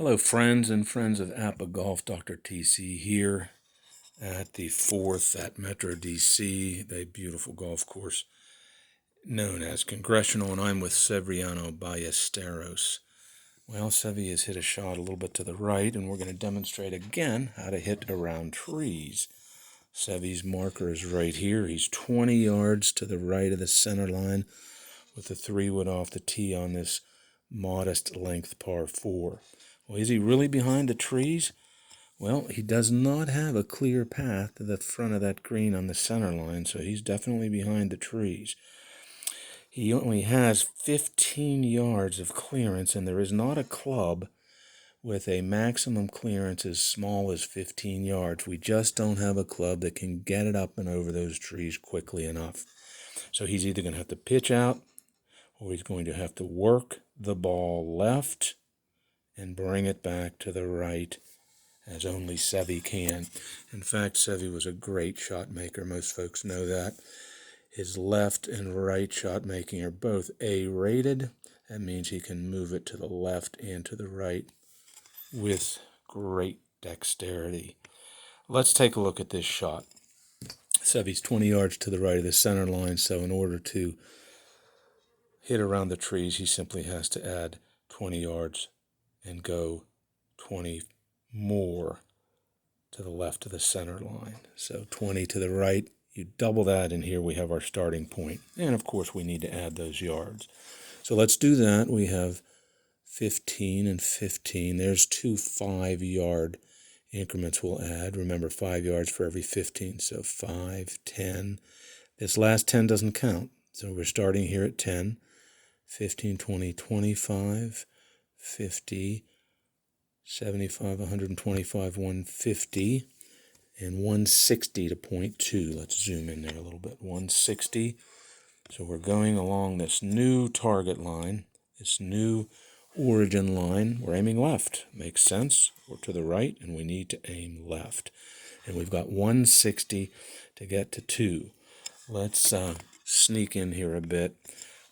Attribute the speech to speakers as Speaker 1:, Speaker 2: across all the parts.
Speaker 1: Hello, friends and friends of APBA Golf. Dr. TC here at the 4th at Metro DC, the beautiful golf course known as Congressional, and I'm with Severiano Ballesteros. Well, Sevi has hit a shot a little bit to the right, and we're going to demonstrate again how to hit around trees. Sevi's marker is right here. He's 20 yards to the right of the center line with the 3-wood off the tee on this modest length par 4. Well, is he really behind the trees? Well, he does not have a clear path to the front of that green on the center line, so he's definitely behind the trees. He only has 15 yards of clearance, and there is not a club with a maximum clearance as small as 15 yards. We just don't have a club that can get it up and over those trees quickly enough. So he's either going to have to pitch out, or he's going to have to work the ball left and bring it back to the right, as only Sevi can. In fact, Sevi was a great shot maker. Most folks know that. His left and right shot making are both A-rated. That means he can move it to the left and to the right with great dexterity. Let's take a look at this shot. Sevi's 20 yards to the right of the center line, so in order to hit around the trees, he simply has to add 20 yards and go 20 more to the left of the center line. So 20 to the right, you double that, and here we have our starting point. And of course, we need to add those yards. So let's do that. We have 15 and 15. There's two 5-yard increments we'll add. Remember, 5 yards for every 15. So 5, 10. This last 10 doesn't count. So we're starting here at 10, 15, 20, 25, 50, 75, 125, 150, and 160 to point 2. Let's zoom in there a little bit. 160. So we're going along this new target line, this new origin line. We're aiming left. Makes sense. We're to the right, and we need to aim left. And we've got 160 to get to 2. Let's sneak in here a bit.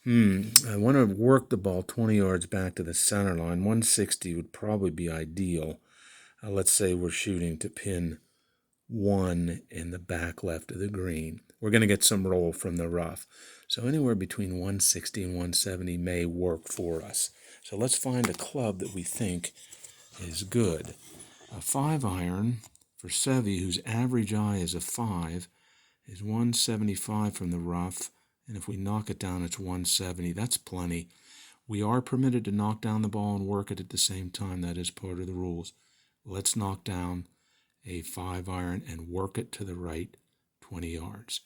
Speaker 1: I want to work the ball 20 yards back to the center line. 160 would probably be ideal. Let's say we're shooting to pin 1 in the back left of the green. We're going to get some roll from the rough. So anywhere between 160 and 170 may work for us. So let's find a club that we think is good. A 5-iron for Sevi, whose average eye is a 5, is 175 from the rough. And if we knock it down, it's 170. That's plenty. We are permitted to knock down the ball and work it at the same time. That is part of the rules. Let's knock down a 5-iron and work it to the right 20 yards.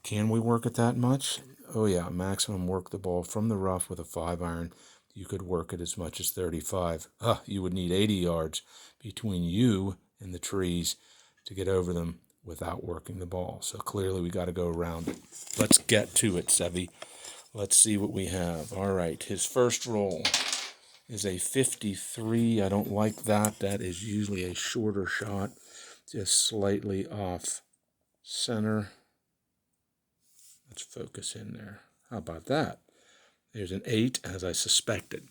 Speaker 1: Can we work it that much? Oh yeah, maximum work the ball from the rough with a 5-iron. You could work it as much as 35. You would need 80 yards between you and the trees to get over them without working the ball. So clearly we got to go around it. Let's get to it, Sevi. Let's see what we have. All right, his first roll is a 53. I don't like that. That is usually a shorter shot, just slightly off center. Let's focus in there. How about that? There's an 8, as I suspected.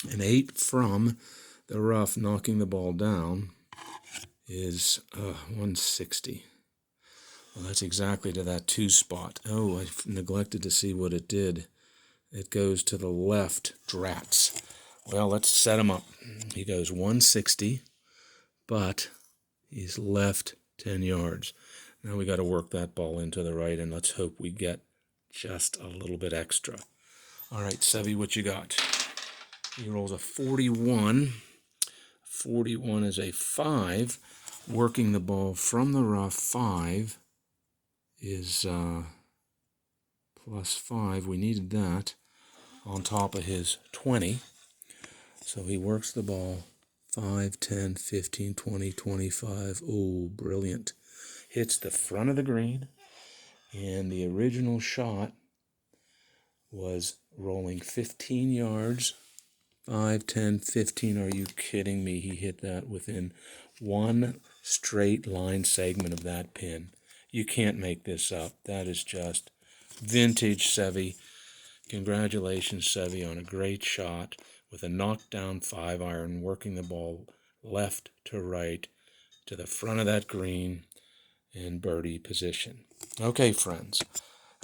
Speaker 1: An 8 from the rough, knocking the ball down, is 160. Well, that's exactly to that 2 spot. Oh, I neglected to see what it did. It goes to the left, drats. Well, let's set him up. He goes 160, but he's left 10 yards. Now we got to work that ball into the right, and let's hope we get just a little bit extra. All right, Sevi, what you got? He rolls a 41. 41 is a 5. Working the ball from the rough 5 is plus 5. We needed that on top of his 20. So he works the ball 5, 10, 15, 20, 25. Oh, brilliant. Hits the front of the green. And the original shot was rolling 15 yards. 5, 10, 15. Are you kidding me? He hit that within one straight line segment of that pin. You can't make this up. That is just vintage Sevi. Congratulations, Sevi, on a great shot. with a knockdown 5-iron, working the ball left to right to the front of that green in birdie position. Okay, friends,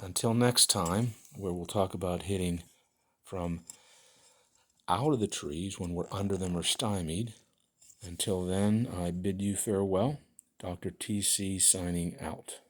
Speaker 1: until next time, where we'll talk about hitting from out of the trees when we're under them or stymied. Until then, I bid you farewell. Dr. TC signing out.